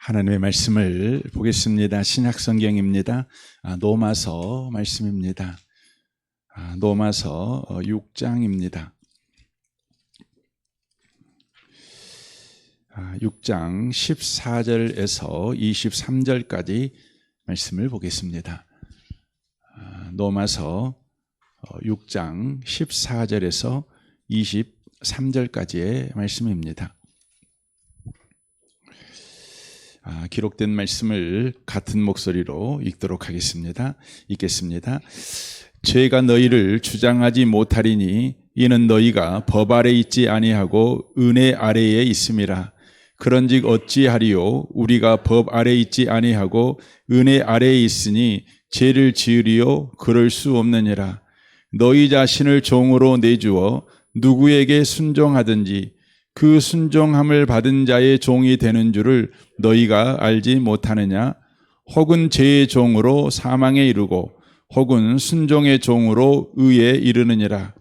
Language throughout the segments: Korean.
하나님의 말씀을 보겠습니다. 신약성경입니다. 노마서 말씀입니다. 노마서 6장입니다. 6장 14절에서 23절까지 말씀을 보겠습니다. 노마서 6장 14절에서 23절까지의 말씀입니다. 기록된 말씀을 같은 목소리로 읽도록 하겠습니다. 읽겠습니다. 죄가 너희를 주장하지 못하리니 이는 너희가 법 아래 있지 아니하고 은혜 아래에 있음이라. 그런즉 어찌하리요? 우리가 법 아래 있지 아니하고 은혜 아래에 있으니 죄를 지으리요? 그럴 수 없느니라. 너희 자신을 종으로 내주어 누구에게 순종하든지 그 순종함을 받은 자의 종이 되는 줄을 너희가 알지 못하느냐? 혹은 죄의 종으로 사망에 이르고 혹은 순종의 종으로 의에 이르느니라.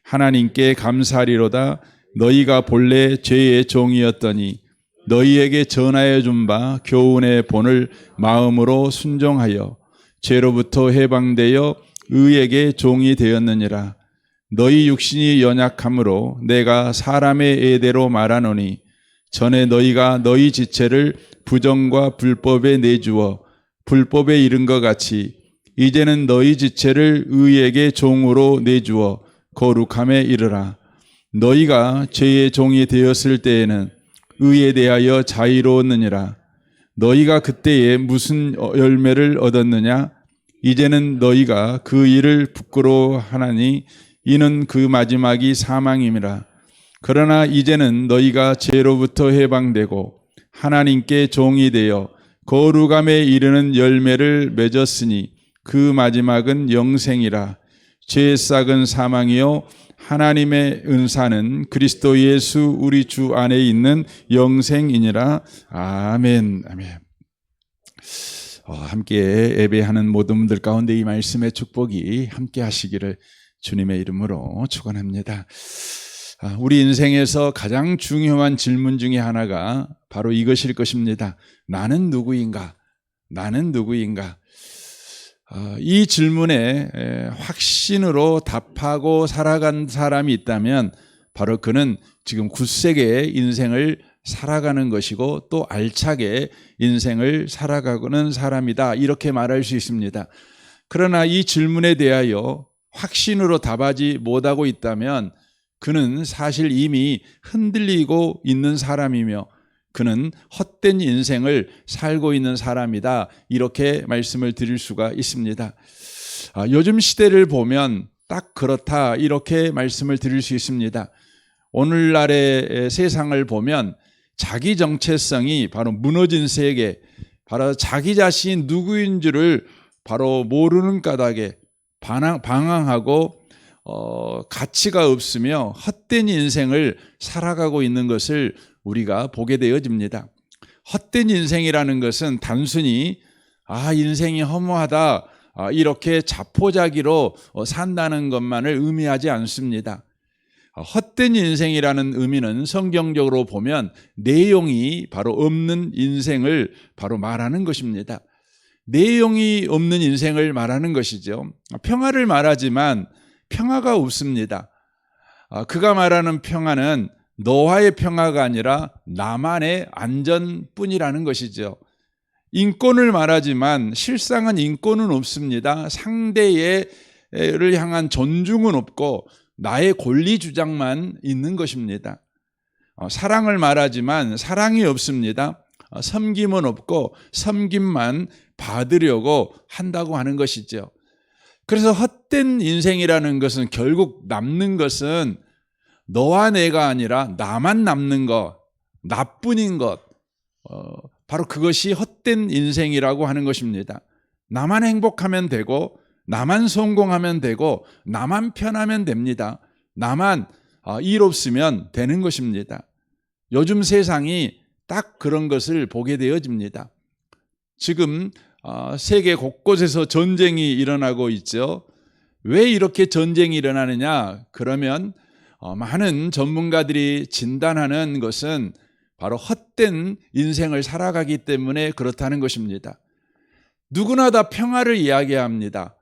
하나님께 감사하리로다. 너희가 본래 죄의 종이었더니 너희에게 전하여 준 바 교훈의 본을 마음으로 순종하여 죄로부터 해방되어 의에게 종이 되었느니라. 너희 육신이 연약함으로 내가 사람의 예대로 말하노니 전에 너희가 너희 지체를 부정과 불법에 내주어 불법에 이른 것 같이 이제는 너희 지체를 의에게 종으로 내주어 거룩함에 이르라. 너희가 죄의 종이 되었을 때에는 의에 대하여 자유로웠느니라. 너희가 그때에 무슨 열매를 얻었느냐? 이제는 너희가 그 일을 부끄러워하나니 이는 그 마지막이 사망임이라. 그러나 이제는 너희가 죄로부터 해방되고 하나님께 종이 되어 거룩함에 이르는 열매를 맺었으니 그 마지막은 영생이라. 죄의 싹은 사망이요 하나님의 은사는 그리스도 예수 우리 주 안에 있는 영생이니라. 아멘. 아멘. 함께 예배하는 모든 분들 가운데 이 말씀의 축복이 함께 하시기를 주님의 이름으로 축원합니다. 우리 인생에서 가장 중요한 질문 중에 하나가 바로 이것일 것입니다. 나는 누구인가? 나는 누구인가? 이 질문에 확신으로 답하고 살아간 사람이 있다면 바로 그는 지금 굳세게 인생을 살아가는 것이고 또 알차게 인생을 살아가고는 사람이다, 이렇게 말할 수 있습니다. 그러나 이 질문에 대하여 확신으로 답하지 못하고 있다면 그는 사실 이미 흔들리고 있는 사람이며 그는 헛된 인생을 살고 있는 사람이다, 이렇게 말씀을 드릴 수가 있습니다. 요즘 시대를 보면 딱 그렇다, 이렇게 말씀을 드릴 수 있습니다. 오늘날의 세상을 보면 자기 정체성이 바로 무너진 세계, 바로 자기 자신이 누구인 줄을 바로 모르는 까닭에 방황하고 가치가 없으며 헛된 인생을 살아가고 있는 것을 우리가 보게 되어집니다. 헛된 인생이라는 것은 단순히 인생이 허무하다, 이렇게 자포자기로 산다는 것만을 의미하지 않습니다. 헛된 인생이라는 의미는 성경적으로 보면 내용이 바로 없는 인생을 바로 말하는 것입니다. 내용이 없는 인생을 말하는 것이죠. 평화를 말하지만 평화가 없습니다. 그가 말하는 평화는 너와의 평화가 아니라 나만의 안전뿐이라는 것이죠. 인권을 말하지만 실상은 인권은 없습니다. 상대를 향한 존중은 없고 나의 권리 주장만 있는 것입니다. 사랑을 말하지만 사랑이 없습니다. 섬김은 없고 섬김만 받으려고 한다고 하는 것이죠. 그래서 헛된 인생이라는 것은 결국 남는 것은 너와 내가 아니라 나만 남는 것, 나뿐인 것, 바로 그것이 헛된 인생이라고 하는 것입니다. 나만 행복하면 되고 나만 성공하면 되고 나만 편하면 됩니다. 나만 일 없으면 되는 것입니다. 요즘 세상이 딱 그런 것을 보게 되어집니다. 지금 세계 곳곳에서 전쟁이 일어나고 있죠. 왜 이렇게 전쟁이 일어나느냐? 그러면 많은 전문가들이 진단하는 것은 바로 헛된 인생을 살아가기 때문에 그렇다는 것입니다. 누구나 다 평화를 이야기합니다.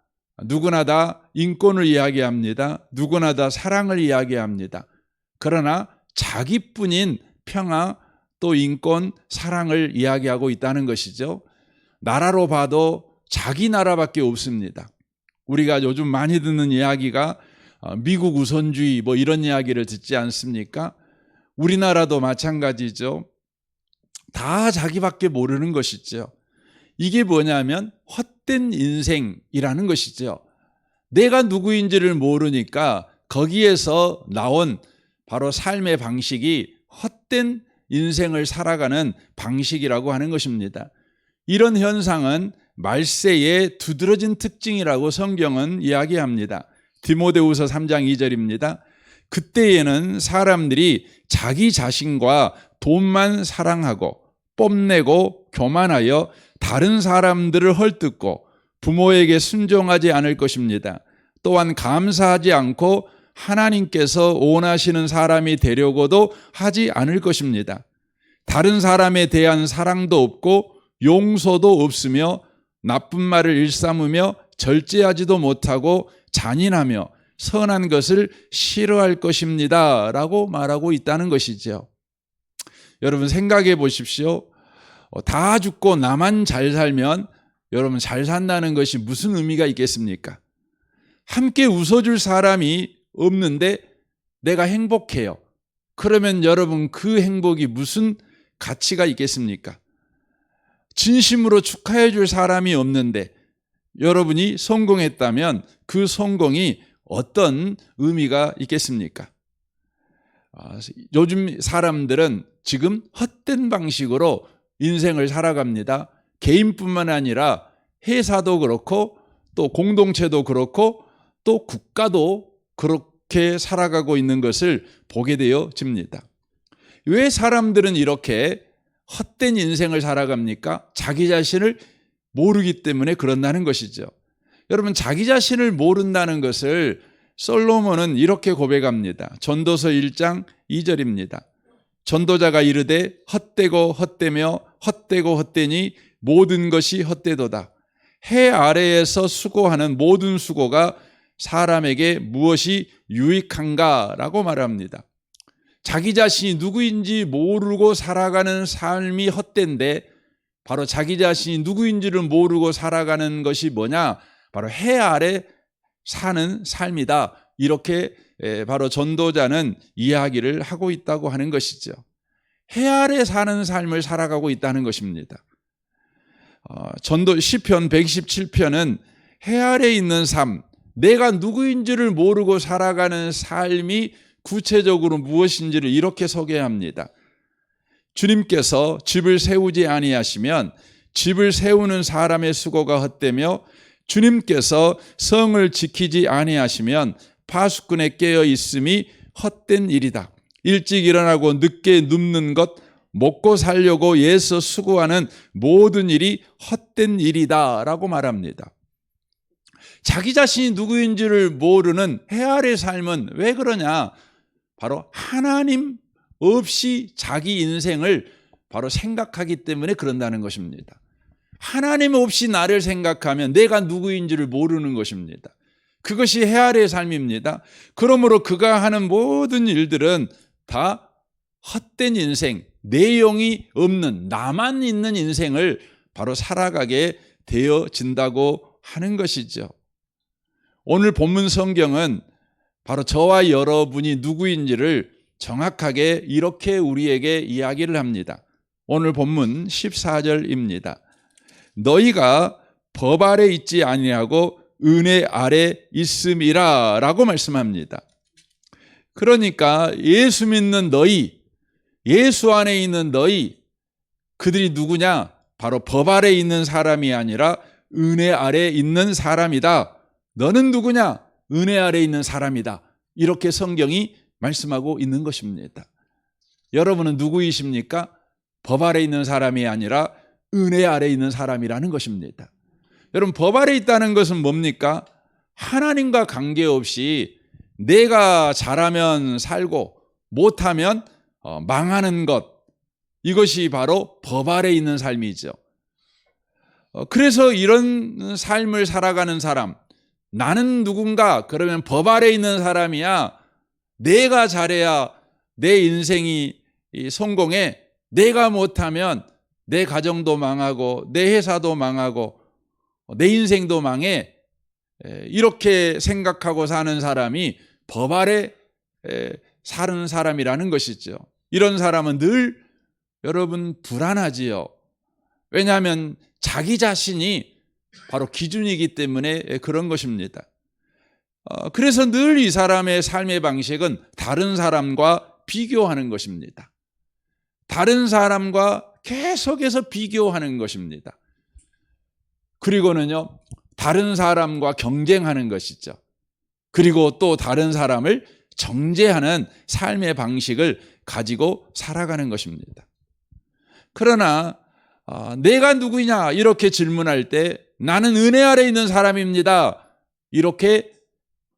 누구나 다 인권을 이야기합니다. 누구나 다 사랑을 이야기합니다. 그러나 자기뿐인 평화 또 인권, 사랑을 이야기하고 있다는 것이죠. 나라로 봐도 자기 나라밖에 없습니다. 우리가 요즘 많이 듣는 이야기가 미국 우선주의 뭐 이런 이야기를 듣지 않습니까? 우리나라도 마찬가지죠. 다 자기밖에 모르는 것이죠. 이게 뭐냐면 헛된 인생이라는 것이죠. 내가 누구인지를 모르니까 거기에서 나온 바로 삶의 방식이 헛된 인생을 살아가는 방식이라고 하는 것입니다. 이런 현상은 말세의 두드러진 특징이라고 성경은 이야기합니다. 디모데후서 3장 2절입니다. 그때에는 사람들이 자기 자신과 돈만 사랑하고 뽐내고 교만하여 다른 사람들을 헐뜯고 부모에게 순종하지 않을 것입니다. 또한 감사하지 않고 하나님께서 원하시는 사람이 되려고도 하지 않을 것입니다. 다른 사람에 대한 사랑도 없고 용서도 없으며 나쁜 말을 일삼으며 절제하지도 못하고 잔인하며 선한 것을 싫어할 것입니다 라고 말하고 있다는 것이죠. 여러분 생각해 보십시오. 다 죽고 나만 잘 살면 여러분 잘 산다는 것이 무슨 의미가 있겠습니까? 함께 웃어줄 사람이 없는데 내가 행복해요. 그러면 여러분 그 행복이 무슨 가치가 있겠습니까? 진심으로 축하해 줄 사람이 없는데 여러분이 성공했다면 그 성공이 어떤 의미가 있겠습니까? 요즘 사람들은 지금 헛된 방식으로 인생을 살아갑니다. 개인뿐만 아니라 회사도 그렇고 또 공동체도 그렇고 또 국가도 그렇게 살아가고 있는 것을 보게 되어집니다. 왜 사람들은 이렇게 헛된 인생을 살아갑니까? 자기 자신을 모르기 때문에 그런다는 것이죠. 여러분 자기 자신을 모른다는 것을 솔로몬은 이렇게 고백합니다. 전도서 1장 2절입니다. 전도자가 이르되 헛되고 헛되며 헛되고 헛되니 모든 것이 헛되도다. 해 아래에서 수고하는 모든 수고가 사람에게 무엇이 유익한가? 라고 말합니다. 자기 자신이 누구인지 모르고 살아가는 삶이 헛된데 바로 자기 자신이 누구인지를 모르고 살아가는 것이 뭐냐? 바로 해 아래 사는 삶이다. 이렇게 바로 전도자는 이야기를 하고 있다고 하는 것이죠. 해 아래 사는 삶을 살아가고 있다는 것입니다. 전도 시편 127편은 해 아래 있는 삶, 내가 누구인지를 모르고 살아가는 삶이 구체적으로 무엇인지를 이렇게 소개합니다. 주님께서 집을 세우지 아니하시면 집을 세우는 사람의 수고가 헛되며 주님께서 성을 지키지 아니하시면 파수꾼에 깨어 있음이 헛된 일이다. 일찍 일어나고 늦게 눕는 것, 먹고 살려고 애써 수고하는 모든 일이 헛된 일이다 라고 말합니다. 자기 자신이 누구인지를 모르는 해 아래 삶은 왜 그러냐? 바로 하나님 없이 자기 인생을 바로 생각하기 때문에 그런다는 것입니다. 하나님 없이 나를 생각하면 내가 누구인지를 모르는 것입니다. 그것이 해 아래의 삶입니다. 그러므로 그가 하는 모든 일들은 다 헛된 인생, 내용이 없는 나만 있는 인생을 바로 살아가게 되어진다고 하는 것이죠. 오늘 본문 성경은 바로 저와 여러분이 누구인지를 정확하게 이렇게 우리에게 이야기를 합니다. 오늘 본문 14절입니다. 너희가 법 아래 있지 아니하고 은혜 아래 있음이라 라고 말씀합니다. 그러니까 예수 믿는 너희, 예수 안에 있는 너희, 그들이 누구냐? 바로 법 아래 있는 사람이 아니라 은혜 아래 있는 사람이다. 너는 누구냐? 은혜 아래 있는 사람이다. 이렇게 성경이 말씀하고 있는 것입니다. 여러분은 누구이십니까? 법 아래 있는 사람이 아니라 은혜 아래 있는 사람이라는 것입니다. 여러분 법 아래 있다는 것은 뭡니까? 하나님과 관계없이 내가 잘하면 살고 못하면 망하는 것, 이것이 바로 법 아래 있는 삶이죠. 그래서 이런 삶을 살아가는 사람, 나는 누군가? 그러면 법 아래 있는 사람이야. 내가 잘해야 내 인생이 성공해. 내가 못하면 내 가정도 망하고 내 회사도 망하고 내 인생도 망해. 이렇게 생각하고 사는 사람이 법 아래 사는 사람이라는 것이죠. 이런 사람은 늘 여러분 불안하지요. 왜냐하면 자기 자신이 바로 기준이기 때문에 그런 것입니다. 그래서 늘 이 사람의 삶의 방식은 다른 사람과 비교하는 것입니다. 다른 사람과 계속해서 비교하는 것입니다. 그리고는요, 다른 사람과 경쟁하는 것이죠. 그리고 또 다른 사람을 정죄하는 삶의 방식을 가지고 살아가는 것입니다. 그러나 내가 누구냐 이렇게 질문할 때 나는 은혜 아래 있는 사람입니다. 이렇게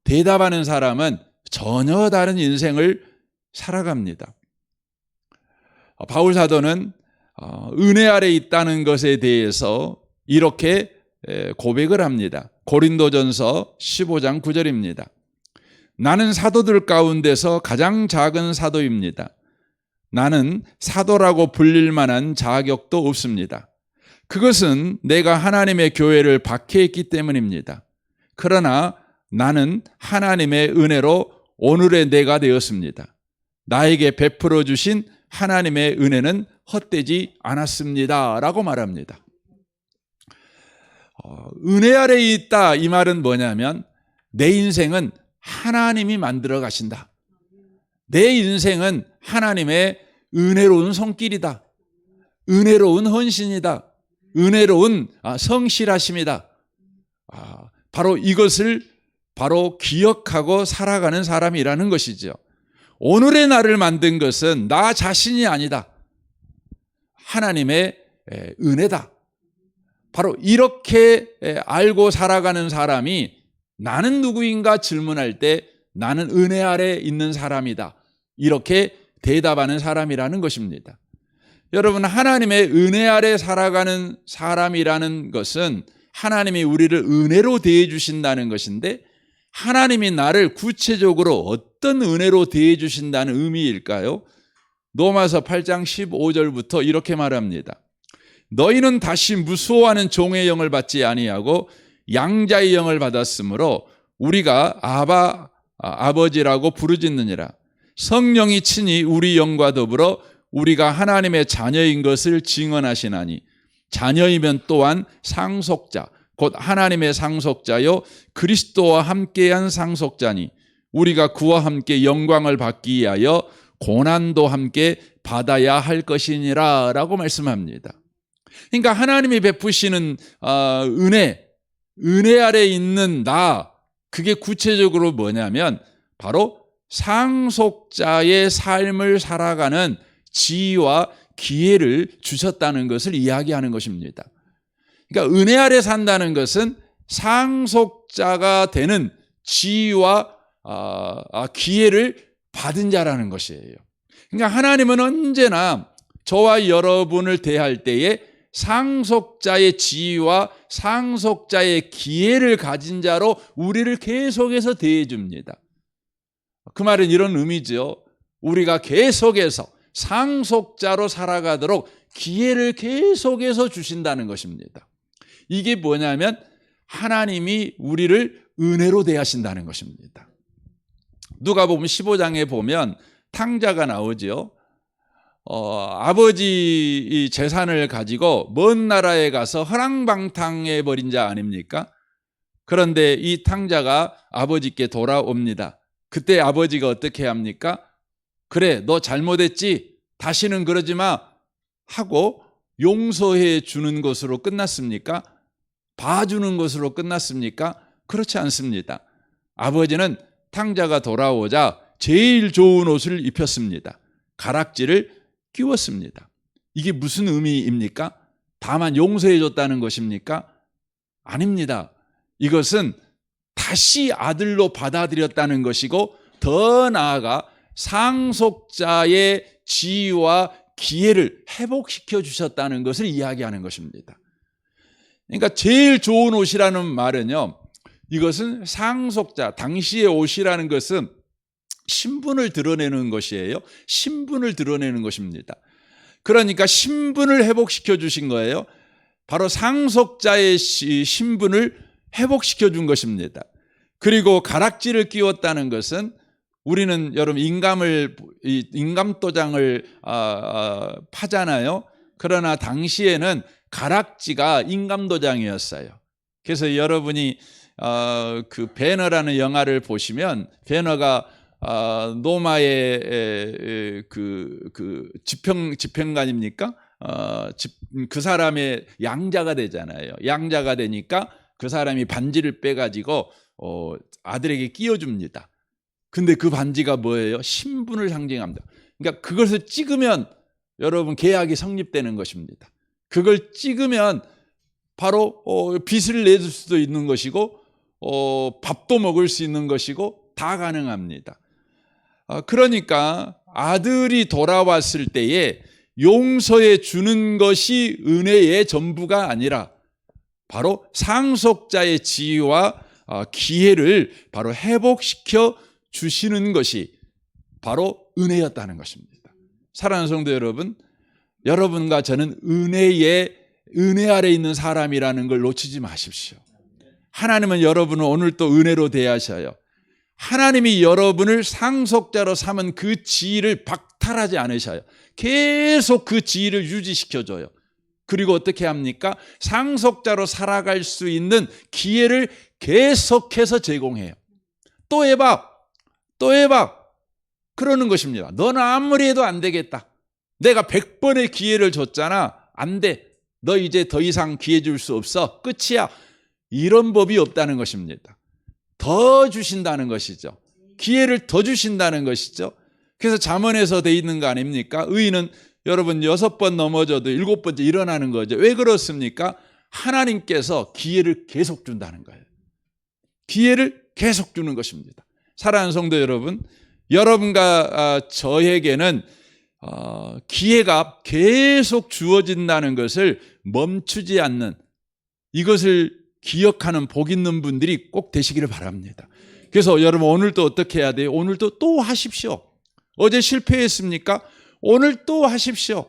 대답하는 사람은 전혀 다른 인생을 살아갑니다. 바울 사도는 은혜 아래 있다는 것에 대해서 이렇게 고백을 합니다. 고린도전서 15장 9절입니다. 나는 사도들 가운데서 가장 작은 사도입니다. 나는 사도라고 불릴 만한 자격도 없습니다. 그것은 내가 하나님의 교회를 박해했기 때문입니다. 그러나 나는 하나님의 은혜로 오늘의 내가 되었습니다. 나에게 베풀어 주신 하나님의 은혜는 헛되지 않았습니다. 라고 말합니다. 은혜 아래 있다 이 말은 뭐냐면 내 인생은 하나님이 만들어 가신다. 내 인생은 하나님의 은혜로운 손길이다. 은혜로운 헌신이다. 은혜로운 성실하심이다. 바로 이것을 바로 기억하고 살아가는 사람이라는 것이죠. 오늘의 나를 만든 것은 나 자신이 아니다. 하나님의 은혜다. 바로 이렇게 알고 살아가는 사람이 나는 누구인가 질문할 때 나는 은혜 아래 있는 사람이다. 이렇게 대답하는 사람이라는 것입니다. 여러분, 하나님의 은혜 아래 살아가는 사람이라는 것은 하나님이 우리를 은혜로 대해 주신다는 것인데 하나님이 나를 구체적으로 어떤 은혜로 대해 주신다는 의미일까요? 로마서 8장 15절부터 이렇게 말합니다. 너희는 다시 무수호하는 종의 영을 받지 아니하고 양자의 영을 받았으므로 우리가 아버지라고 부르짖느니라. 성령이 친히 우리 영과 더불어 우리가 하나님의 자녀인 것을 증언하시나니 자녀이면 또한 상속자 곧 하나님의 상속자요 그리스도와 함께한 상속자니 우리가 그와 함께 영광을 받기 위하여 고난도 함께 받아야 할 것이니라 라고 말씀합니다. 그러니까 하나님이 베푸시는 은혜 아래 있는 나, 그게 구체적으로 뭐냐면 바로 상속자의 삶을 살아가는 지위와 기회를 주셨다는 것을 이야기하는 것입니다. 그러니까 은혜 아래 산다는 것은 상속자가 되는 지위와 기회를 받은 자라는 것이에요. 그러니까 하나님은 언제나 저와 여러분을 대할 때에 상속자의 지위와 상속자의 기회를 가진 자로 우리를 계속해서 대해 줍니다. 그 말은 이런 의미죠. 우리가 계속해서 상속자로 살아가도록 기회를 계속해서 주신다는 것입니다. 이게 뭐냐면 하나님이 우리를 은혜로 대하신다는 것입니다. 누가복음 15장에 보면 탕자가 나오죠. 아버지 재산을 가지고 먼 나라에 가서 허랑방탕해 버린 자 아닙니까? 그런데 이 탕자가 아버지께 돌아옵니다. 그때 아버지가 어떻게 합니까? 그래, 너 잘못했지? 다시는 그러지 마 하고 용서해 주는 것으로 끝났습니까? 봐주는 것으로 끝났습니까? 그렇지 않습니다. 아버지는 탕자가 돌아오자 제일 좋은 옷을 입혔습니다. 가락지를 끼웠습니다. 이게 무슨 의미입니까? 다만 용서해 줬다는 것입니까? 아닙니다. 이것은 다시 아들로 받아들였다는 것이고 더 나아가 상속자의 지위와 기회를 회복시켜 주셨다는 것을 이야기하는 것입니다. 그러니까 제일 좋은 옷이라는 말은요, 이것은 상속자, 당시의 옷이라는 것은 신분을 드러내는 것이에요. 신분을 드러내는 것입니다. 그러니까 신분을 회복시켜 주신 거예요. 바로 상속자의 신분을 회복시켜 준 것입니다. 그리고 가락지를 끼웠다는 것은 우리는 여러분 인감도장을 파잖아요. 그러나 당시에는 가락지가 인감도장이었어요. 그래서 여러분이 그 배너라는 영화를 보시면 배너가 노마의 그 집행관입니까? 그 사람의 양자가 되잖아요. 양자가 되니까 그 사람이 반지를 빼가지고 아들에게 끼워줍니다. 근데 그 반지가 뭐예요? 신분을 상징합니다. 그러니까 그것을 찍으면 여러분 계약이 성립되는 것입니다. 그걸 찍으면 바로 빚을 내줄 수도 있는 것이고 밥도 먹을 수 있는 것이고 다 가능합니다. 그러니까 아들이 돌아왔을 때에 용서해 주는 것이 은혜의 전부가 아니라 바로 상속자의 지위와 기회를 바로 회복시켜 주시는 것이 바로 은혜였다는 것입니다. 사랑하는 성도 여러분, 여러분과 저는 은혜 아래 있는 사람이라는 걸 놓치지 마십시오. 하나님은 여러분을 오늘 또 은혜로 대하셔요. 하나님이 여러분을 상속자로 삼은 그 지위를 박탈하지 않으셔요. 계속 그 지위를 유지시켜줘요. 그리고 어떻게 합니까? 상속자로 살아갈 수 있는 기회를 계속해서 제공해요. 또 해봐. 그러는 것입니다. 너는 아무리 해도 안 되겠다. 내가 100번의 기회를 줬잖아. 안 돼. 너 이제 더 이상 기회 줄 수 없어. 끝이야. 이런 법이 없다는 것입니다. 더 주신다는 것이죠. 기회를 더 주신다는 것이죠. 그래서 잠언에서 돼 있는 거 아닙니까? 의인은 여러분 6번 넘어져도 7번째 일어나는 거죠. 왜 그렇습니까? 하나님께서 기회를 계속 준다는 거예요. 기회를 계속 주는 것입니다. 사랑하는 성도 여러분, 여러분과 저에게는 기회가 계속 주어진다는 것을 멈추지 않는, 이것을 기억하는 복 있는 분들이 꼭 되시기를 바랍니다. 그래서 여러분 오늘도 어떻게 해야 돼요? 오늘도 또 하십시오. 어제 실패했습니까? 오늘 또 하십시오.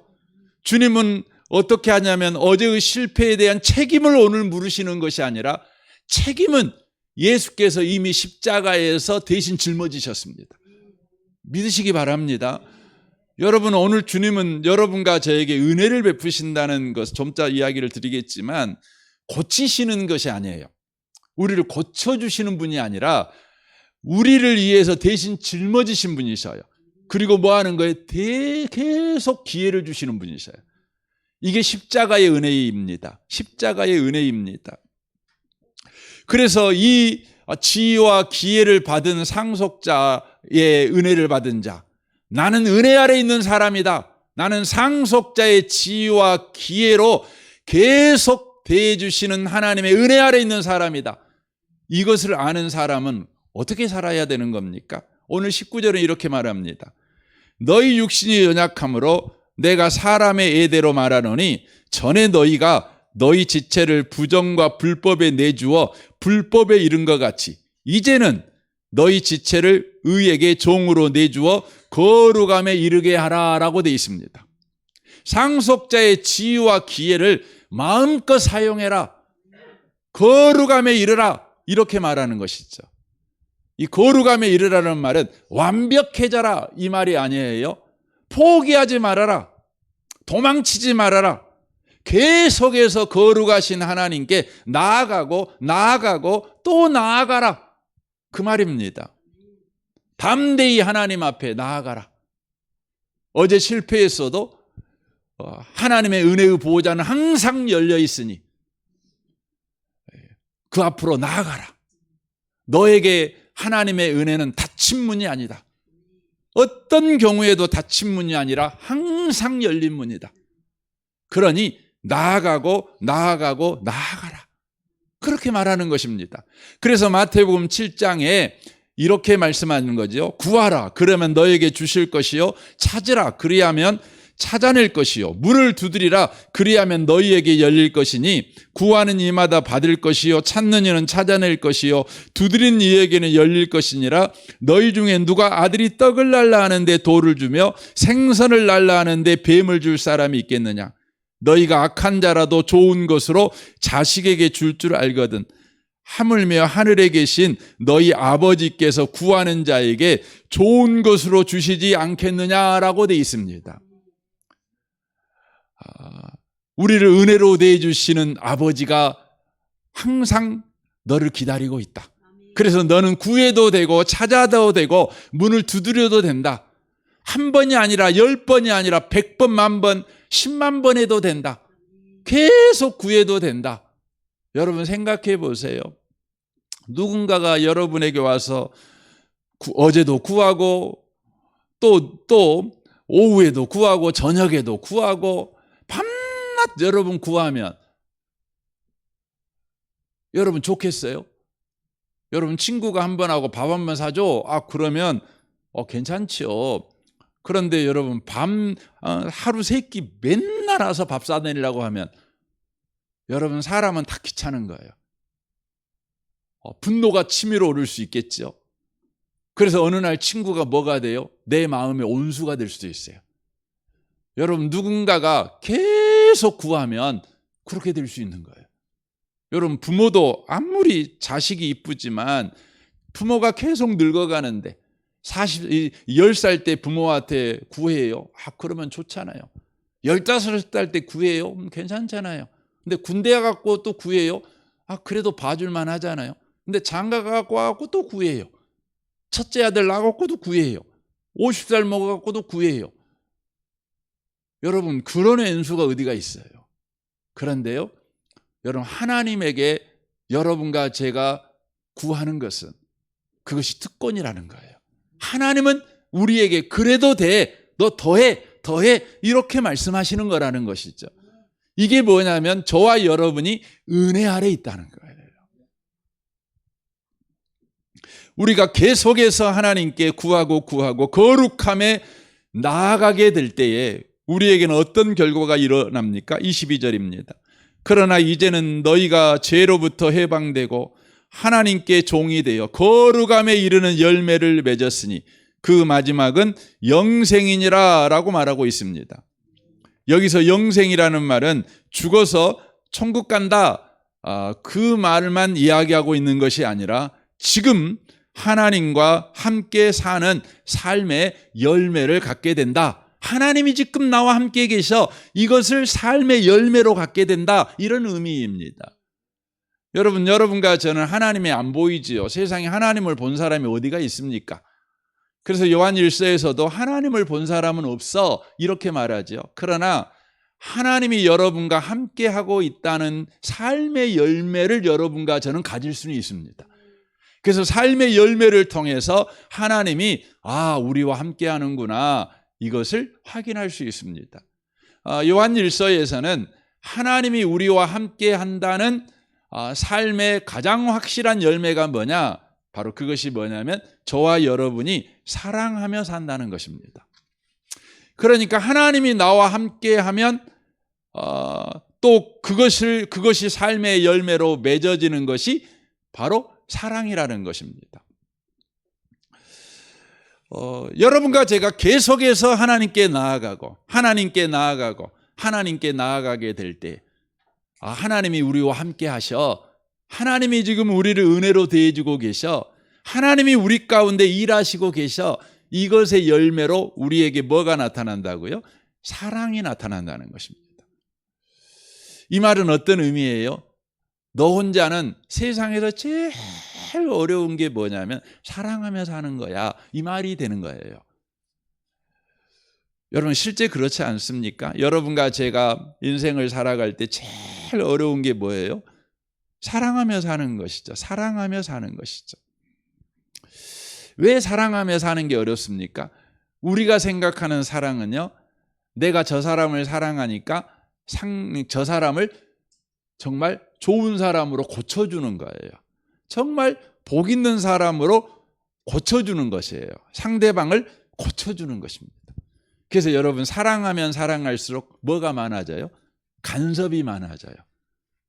주님은 어떻게 하냐면 어제의 실패에 대한 책임을 오늘 물으시는 것이 아니라 책임은 예수께서 이미 십자가에서 대신 짊어지셨습니다. 믿으시기 바랍니다. 여러분 오늘 주님은 여러분과 저에게 은혜를 베푸신다는 것, 좀 이따 이야기를 드리겠지만 고치시는 것이 아니에요. 우리를 고쳐주시는 분이 아니라 우리를 위해서 대신 짊어지신 분이셔요. 그리고 뭐 하는 거예요? 계속 기회를 주시는 분이셔요. 이게 십자가의 은혜입니다. 십자가의 은혜입니다. 그래서 이 지위와 기회를 받은 상속자의 은혜를 받은 자, 나는 은혜 아래 있는 사람이다. 나는 상속자의 지위와 기회로 계속 대해주시는 하나님의 은혜 아래 있는 사람이다. 이것을 아는 사람은 어떻게 살아야 되는 겁니까? 오늘 19절은 이렇게 말합니다. 너희 육신이 연약함으로 내가 사람의 예대로 말하노니 전에 너희가 너희 지체를 부정과 불법에 내주어 불법에 이른 것 같이 이제는 너희 지체를 의에게 종으로 내주어 거룩함에 이르게 하라라고 되어 있습니다. 상속자의 지위와 기회를 마음껏 사용해라. 거룩함에 이르라. 이렇게 말하는 것이죠. 이 거룩함에 이르라는 말은 완벽해져라 이 말이 아니에요. 포기하지 말아라. 도망치지 말아라. 계속해서 거룩하신 하나님께 나아가고 또 나아가라. 그 말입니다. 담대히 하나님 앞에 나아가라. 어제 실패했어도 하나님의 은혜의 보호자는 항상 열려 있으니 그 앞으로 나아가라. 너에게 하나님의 은혜는 닫힌 문이 아니다. 어떤 경우에도 닫힌 문이 아니라 항상 열린 문이다. 그러니 나아가라. 그렇게 말하는 것입니다. 그래서 마태복음 7장에 이렇게 말씀하는 거죠. 구하라. 그러면 너에게 주실 것이요. 찾으라. 그리하면 찾아낼 것이요 문을 두드리라 그리하면 너희에게 열릴 것이니 구하는 이마다 받을 것이요 찾는 이는 찾아낼 것이요 두드린 이에게는 열릴 것이니라. 너희 중에 누가 아들이 떡을 날라 하는데 돌을 주며 생선을 날라 하는데 뱀을 줄 사람이 있겠느냐. 너희가 악한 자라도 좋은 것으로 자식에게 줄 줄 알거든. 하물며 하늘에 계신 너희 아버지께서 구하는 자에게 좋은 것으로 주시지 않겠느냐라고 되어 있습니다. 우리를 은혜로 대해주시는 아버지가 항상 너를 기다리고 있다. 그래서 너는 구해도 되고 찾아도 되고 문을 두드려도 된다. 한 번이 아니라 10번이 아니라 100번, 10,000번, 10만 번 해도 된다. 계속 구해도 된다. 여러분 생각해 보세요. 누군가가 여러분에게 와서 어제도 구하고 또 오후에도 구하고 저녁에도 구하고 밤낮 여러분 구하면 여러분 좋겠어요? 여러분 친구가 한 번 하고 밥 한 번 사줘? 그러면 괜찮죠. 그런데 여러분 하루 세 끼 맨날 와서 밥 사내려고 하면 여러분 사람은 다 귀찮은 거예요. 분노가 치밀어 오를 수 있겠죠. 그래서 어느 날 친구가 뭐가 돼요? 내 마음의 온수가 될 수도 있어요. 여러분 누군가가 계속 구하면 그렇게 될 수 있는 거예요. 여러분 부모도 아무리 자식이 이쁘지만 부모가 계속 늙어가는데 10살 때 부모한테 구해요. 그러면 좋잖아요. 15살 때 구해요. 괜찮잖아요. 근데 군대 가갖고 또 구해요. 그래도 봐줄만 하잖아요. 근데 장가 가갖고 또 구해요. 첫째 아들 낳아갖고도 구해요. 50살 먹어갖고도 구해요. 여러분 그런 왼수가 어디가 있어요. 그런데요 여러분 하나님에게 여러분과 제가 구하는 것은 그것이 특권이라는 거예요. 하나님은 우리에게 그래도 돼, 너 더해 이렇게 말씀하시는 거라는 것이죠. 이게 뭐냐면 저와 여러분이 은혜 아래 있다는 거예요. 우리가 계속해서 하나님께 구하고 거룩함에 나아가게 될 때에 우리에게는 어떤 결과가 일어납니까? 22절입니다. 그러나 이제는 너희가 죄로부터 해방되고 하나님께 종이 되어 거룩함에 이르는 열매를 맺었으니 그 마지막은 영생이니라 라고 말하고 있습니다. 여기서 영생이라는 말은 죽어서 천국 간다 그 말만 이야기하고 있는 것이 아니라 지금 하나님과 함께 사는 삶의 열매를 갖게 된다. 하나님이 지금 나와 함께 계셔 이것을 삶의 열매로 갖게 된다. 이런 의미입니다. 여러분과 저는 하나님이 안 보이지요. 세상에 하나님을 본 사람이 어디가 있습니까? 그래서 요한 1서에서도 하나님을 본 사람은 없어 이렇게 말하죠. 그러나 하나님이 여러분과 함께 하고 있다는 삶의 열매를 여러분과 저는 가질 수는 있습니다. 그래서 삶의 열매를 통해서 하나님이 우리와 함께 하는구나 이것을 확인할 수 있습니다. 요한 1서에서는 하나님이 우리와 함께 한다는 삶의 가장 확실한 열매가 뭐냐? 바로 그것이 뭐냐면 저와 여러분이 사랑하며 산다는 것입니다. 그러니까 하나님이 나와 함께 하면 또 그것이 삶의 열매로 맺어지는 것이 바로 사랑이라는 것입니다. 여러분과 제가 계속해서 하나님께 나아가게 될 때 하나님이 우리와 함께 하셔. 하나님이 지금 우리를 은혜로 대해주고 계셔. 하나님이 우리 가운데 일하시고 계셔. 이것의 열매로 우리에게 뭐가 나타난다고요? 사랑이 나타난다는 것입니다. 이 말은 어떤 의미예요? 너 혼자는 세상에서 제일 어려운 게 뭐냐면 사랑하며 사는 거야. 이 말이 되는 거예요. 여러분 실제 그렇지 않습니까? 여러분과 제가 인생을 살아갈 때 제일 어려운 게 뭐예요? 사랑하며 사는 것이죠. 사랑하며 사는 것이죠. 왜 사랑하며 사는 게 어렵습니까? 우리가 생각하는 사랑은요, 내가 저 사람을 사랑하니까 저 사람을 정말 좋은 사람으로 고쳐주는 거예요. 정말 복 있는 사람으로 고쳐주는 것이에요. 상대방을 고쳐주는 것입니다. 그래서 여러분, 사랑하면 사랑할수록 뭐가 많아져요? 간섭이 많아져요.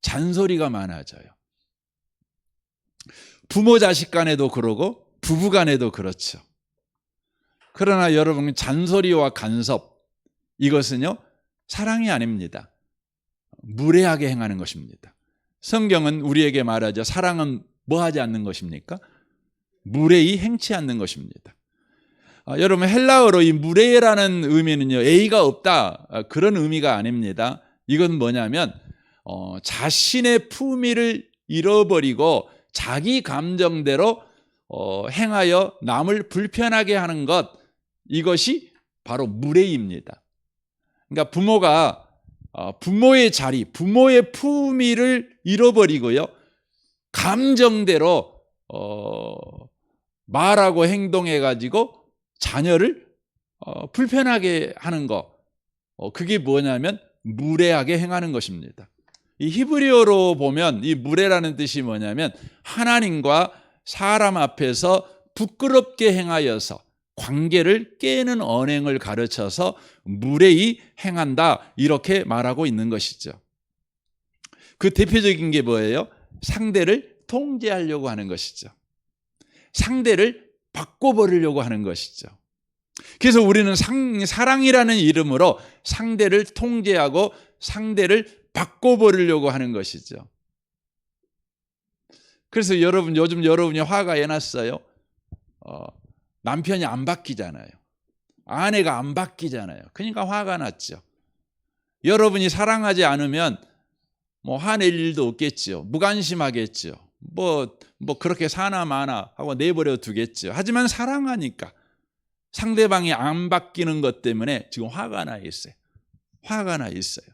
잔소리가 많아져요. 부모 자식 간에도 그러고 부부 간에도 그렇죠. 그러나 여러분, 잔소리와 간섭, 이것은요 사랑이 아닙니다. 무례하게 행하는 것입니다. 성경은 우리에게 말하죠. 사랑은 뭐 하지 않는 것입니까? 무례히 행치 않는 것입니다. 여러분, 헬라어로 이 무례라는 의미는요 A가 없다, 그런 의미가 아닙니다. 이건 뭐냐면 자신의 품위를 잃어버리고 자기 감정대로 행하여 남을 불편하게 하는 것, 이것이 바로 무례입니다. 그러니까 부모가 부모의 자리, 부모의 품위를 잃어버리고요 감정대로 말하고 행동해가지고 자녀를 불편하게 하는 거, 그게 뭐냐면 무례하게 행하는 것입니다. 이 히브리어로 보면 이 무례라는 뜻이 뭐냐면 하나님과 사람 앞에서 부끄럽게 행하여서 관계를 깨는 언행을 가르쳐서 무례히 행한다, 이렇게 말하고 있는 것이죠. 그 대표적인 게 뭐예요? 상대를 통제하려고 하는 것이죠. 상대를 바꿔버리려고 하는 것이죠. 그래서 우리는 사랑이라는 이름으로 상대를 통제하고 상대를 바꿔버리려고 하는 것이죠. 그래서 여러분, 요즘 여러분이 화가 해놨어요. 남편이 안 바뀌잖아요. 아내가 안 바뀌잖아요. 그러니까 화가 났죠. 여러분이 사랑하지 않으면 뭐 화낼 일도 없겠죠. 무관심하겠죠. 뭐 그렇게 사나 마나 하고 내버려 두겠죠. 하지만 사랑하니까 상대방이 안 바뀌는 것 때문에 지금 화가 나 있어요. 화가 나 있어요.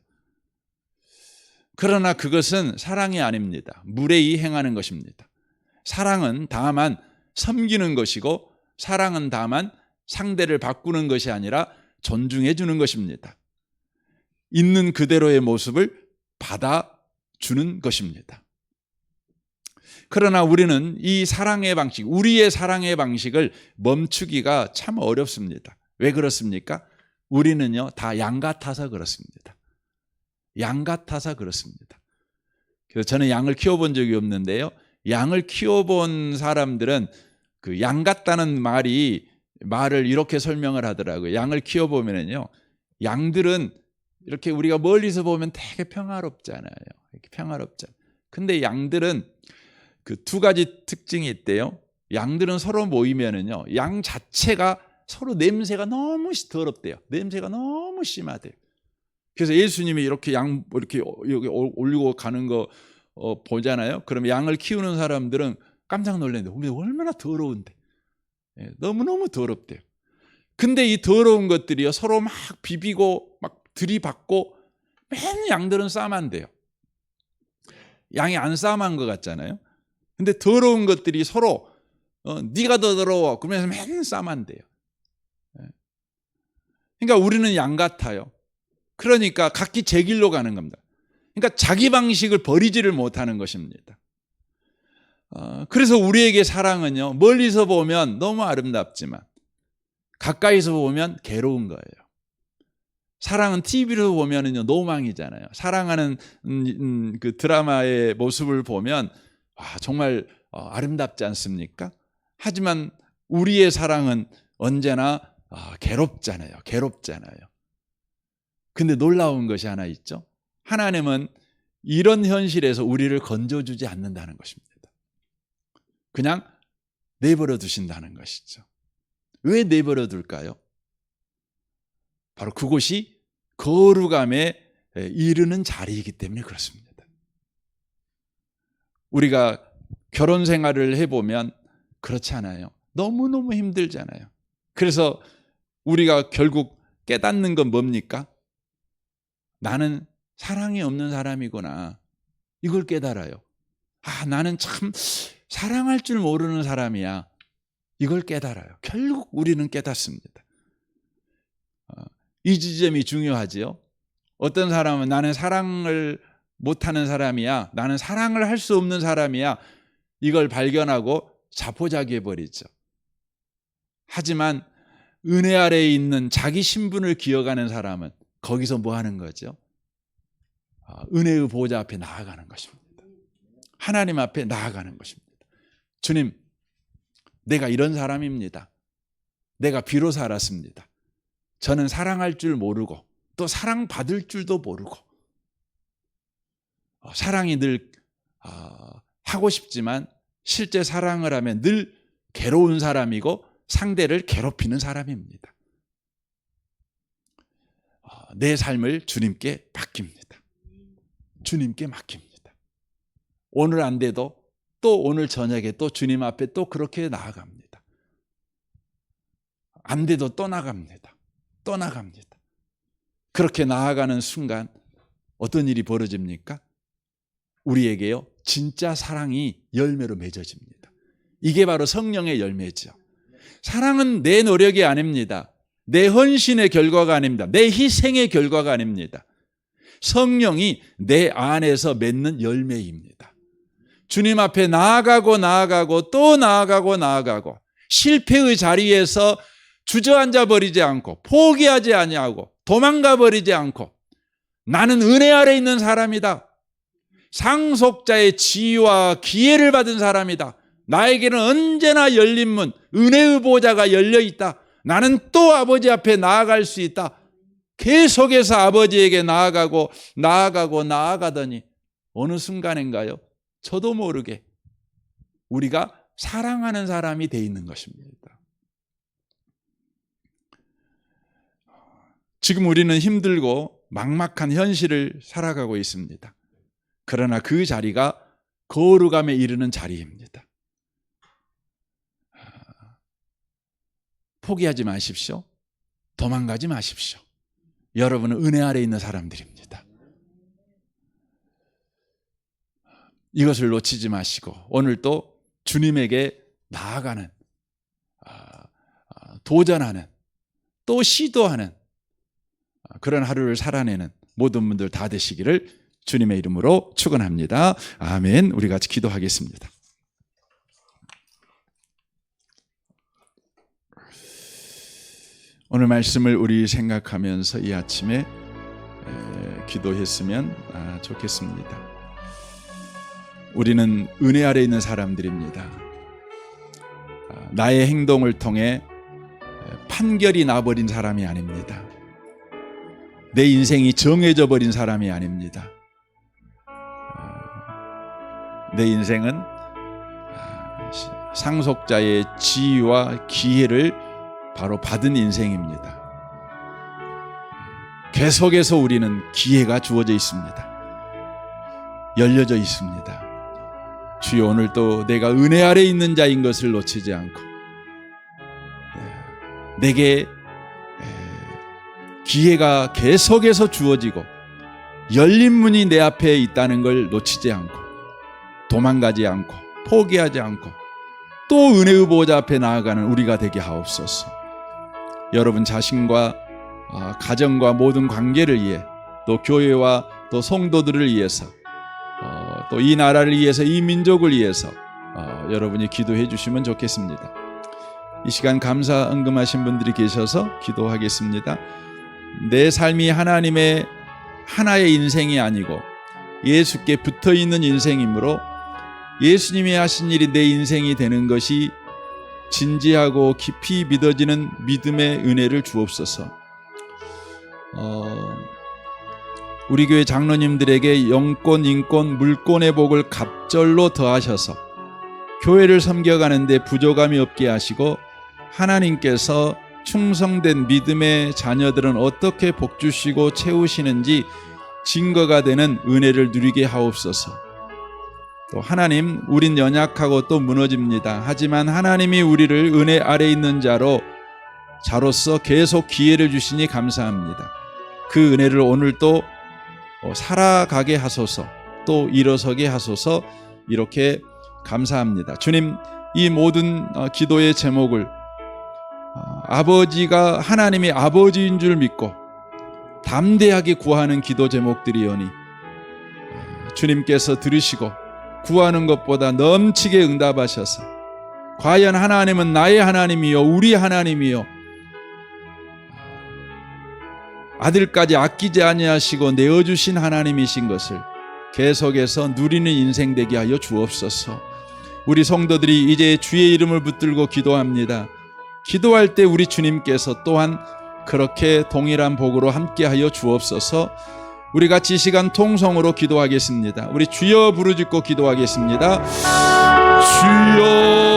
그러나 그것은 사랑이 아닙니다. 무례히 행하는 것입니다. 사랑은 다만 섬기는 것이고, 사랑은 다만 상대를 바꾸는 것이 아니라 존중해 주는 것입니다. 있는 그대로의 모습을 받아주는 것입니다. 그러나 우리는 이 사랑의 방식, 우리의 사랑의 방식을 멈추기가 참 어렵습니다. 왜 그렇습니까? 우리는요 다 양 같아서 그렇습니다. 양 같아서 그렇습니다. 그래서 저는 양을 키워본 적이 없는데요, 양을 키워본 사람들은 그 양 같다는 말을 이렇게 설명을 하더라고요. 양을 키워보면요, 양들은 이렇게 우리가 멀리서 보면 되게 평화롭잖아요. 이렇게 평화롭잖아요. 근데 양들은 그 두 가지 특징이 있대요. 양들은 서로 모이면은요, 양 자체가 서로 냄새가 너무 더럽대요. 냄새가 너무 심하대요. 그래서 예수님이 이렇게 양 이렇게 여기 올리고 가는 거 보잖아요. 그러면 양을 키우는 사람들은 깜짝 놀랐는데, 얼마나 더러운데, 너무너무 더럽대요. 근데 이 더러운 것들이요 서로 막 비비고 막 들이받고, 맨 양들은 싸만돼요. 양이 안 싸만 것 같잖아요. 근데 더러운 것들이 서로 네가 더 더러워 그러면서 맨 싸만돼요. 그러니까 우리는 양 같아요. 그러니까 각기 제 길로 가는 겁니다. 그러니까 자기 방식을 버리지를 못하는 것입니다. 그래서 우리에게 사랑은요, 멀리서 보면 너무 아름답지만 가까이서 보면 괴로운 거예요. 사랑은 TV로 보면은요 노망이잖아요. 사랑하는 그 드라마의 모습을 보면 정말 아름답지 않습니까? 하지만 우리의 사랑은 언제나 괴롭잖아요. 괴롭잖아요. 근데 놀라운 것이 하나 있죠. 하나님은 이런 현실에서 우리를 건져주지 않는다는 것입니다. 그냥 내버려 두신다는 것이죠. 왜 내버려 둘까요? 바로 그곳이 거룩함에 이르는 자리이기 때문에 그렇습니다. 우리가 결혼 생활을 해보면 그렇지 않아요? 너무너무 힘들잖아요. 그래서 우리가 결국 깨닫는 건 뭡니까? 나는 사랑이 없는 사람이구나. 이걸 깨달아요. 나는 참 사랑할 줄 모르는 사람이야. 이걸 깨달아요. 결국 우리는 깨닫습니다. 이 지점이 중요하지요. 어떤 사람은 나는 사랑을 못하는 사람이야, 나는 사랑을 할 수 없는 사람이야, 이걸 발견하고 자포자기해버리죠. 하지만 은혜 아래에 있는 자기 신분을 기억하는 사람은 거기서 뭐 하는 거죠? 은혜의 보좌 앞에 나아가는 것입니다. 하나님 앞에 나아가는 것입니다. 주님, 내가 이런 사람입니다. 내가 비로소 알았습니다. 저는 사랑할 줄 모르고 또 사랑받을 줄도 모르고 사랑이 늘 하고 싶지만 실제 사랑을 하면 늘 괴로운 사람이고 상대를 괴롭히는 사람입니다. 내 삶을 주님께 맡깁니다. 주님께 맡깁니다. 오늘 안 돼도 또 오늘 저녁에 또 주님 앞에 또 그렇게 나아갑니다. 안 돼도 또 나갑니다. 또 나갑니다. 그렇게 나아가는 순간 어떤 일이 벌어집니까? 우리에게요, 진짜 사랑이 열매로 맺어집니다. 이게 바로 성령의 열매죠. 사랑은 내 노력이 아닙니다. 내 헌신의 결과가 아닙니다. 내 희생의 결과가 아닙니다. 성령이 내 안에서 맺는 열매입니다. 주님 앞에 나아가고 또 나아가고 실패의 자리에서 주저앉아 버리지 않고 포기하지 아니하고 도망가 버리지 않고 나는 은혜 아래 있는 사람이다. 상속자의 지위와 기회를 받은 사람이다. 나에게는 언제나 열린 문, 은혜의 보좌가 열려 있다. 나는 또 아버지 앞에 나아갈 수 있다. 계속해서 아버지에게 나아가더니 어느 순간인가요? 저도 모르게 우리가 사랑하는 사람이 돼 있는 것입니다. 지금 우리는 힘들고 막막한 현실을 살아가고 있습니다. 그러나 그 자리가 거룩함에 이르는 자리입니다. 포기하지 마십시오. 도망가지 마십시오. 여러분은 은혜 아래 있는 사람들입니다. 이것을 놓치지 마시고 오늘 또 주님에게 나아가는, 도전하는, 또 시도하는 그런 하루를 살아내는 모든 분들 다 되시기를 주님의 이름으로 축원합니다. 아멘. 우리 같이 기도하겠습니다. 오늘 말씀을 우리 생각하면서 이 아침에 기도했으면 좋겠습니다. 우리는 은혜 아래 있는 사람들입니다. 나의 행동을 통해 판결이 나버린 사람이 아닙니다. 내 인생이 정해져 버린 사람이 아닙니다. 내 인생은 상속자의 지위와 기회를 바로 받은 인생입니다. 계속해서 우리는 기회가 주어져 있습니다. 열려져 있습니다. 주여, 오늘도 내가 은혜 아래 있는 자인 것을 놓치지 않고 내게 기회가 계속해서 주어지고 열린 문이 내 앞에 있다는 걸 놓치지 않고 도망가지 않고 포기하지 않고 또 은혜의 보좌 앞에 나아가는 우리가 되게 하옵소서. 여러분 자신과 가정과 모든 관계를 위해 또 교회와 또 성도들을 위해서 또 이 나라를 위해서 이 민족을 위해서 여러분이 기도해 주시면 좋겠습니다. 이 시간 감사恩금하신 분들이 계셔서 기도하겠습니다. 내 삶이 하나님의 하나의 인생이 아니고 예수께 붙어있는 인생이므로 예수님이 하신 일이 내 인생이 되는 것이 진지하고 깊이 믿어지는 믿음의 은혜를 주옵소서. 우리 교회 장로님들에게 영권, 인권, 물권의 복을 갑절로 더하셔서 교회를 섬겨가는 데 부족함이 없게 하시고 하나님께서 충성된 믿음의 자녀들은 어떻게 복주시고 채우시는지 증거가 되는 은혜를 누리게 하옵소서. 또 하나님, 우린 연약하고 또 무너집니다. 하지만 하나님이 우리를 은혜 아래 있는 자로서 계속 기회를 주시니 감사합니다. 그 은혜를 오늘 또 살아가게 하소서, 또 일어서게 하소서. 이렇게 감사합니다. 주님, 이 모든 기도의 제목을 아버지가 하나님의 아버지인 줄 믿고 담대하게 구하는 기도 제목들이오니 주님께서 들으시고 구하는 것보다 넘치게 응답하셔서 과연 하나님은 나의 하나님이요 우리 하나님이요 아들까지 아끼지 아니하시고 내어주신 하나님이신 것을 계속해서 누리는 인생 되게 하여 주옵소서. 우리 성도들이 이제 주의 이름을 붙들고 기도합니다. 기도할 때 우리 주님께서 또한 그렇게 동일한 복으로 함께하여 주옵소서. 우리 같이 이 시간 통성으로 기도하겠습니다. 우리 주여 부르짖고 기도하겠습니다. 주여